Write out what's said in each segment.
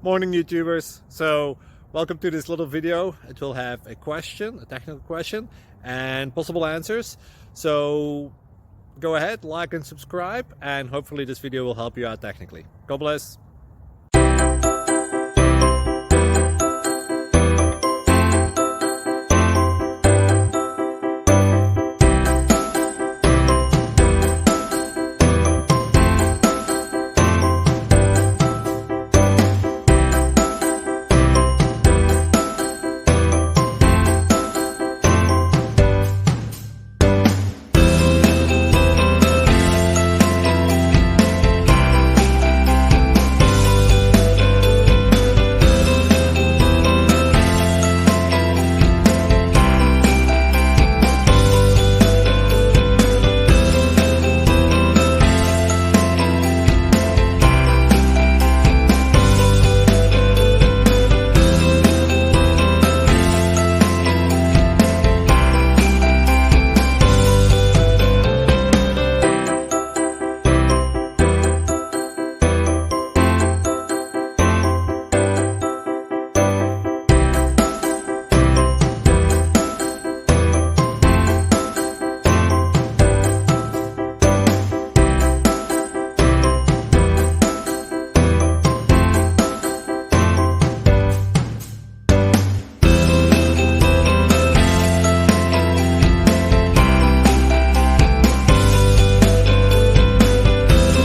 Morning YouTubers. So welcome to this little video. It will have a question, a technical question, and possible answers. So go ahead, like and subscribe, and hopefully this video will help you out technically. God bless.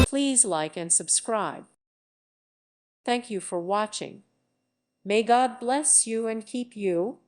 Please like and subscribe. Thank you for watching. May God bless you and keep you.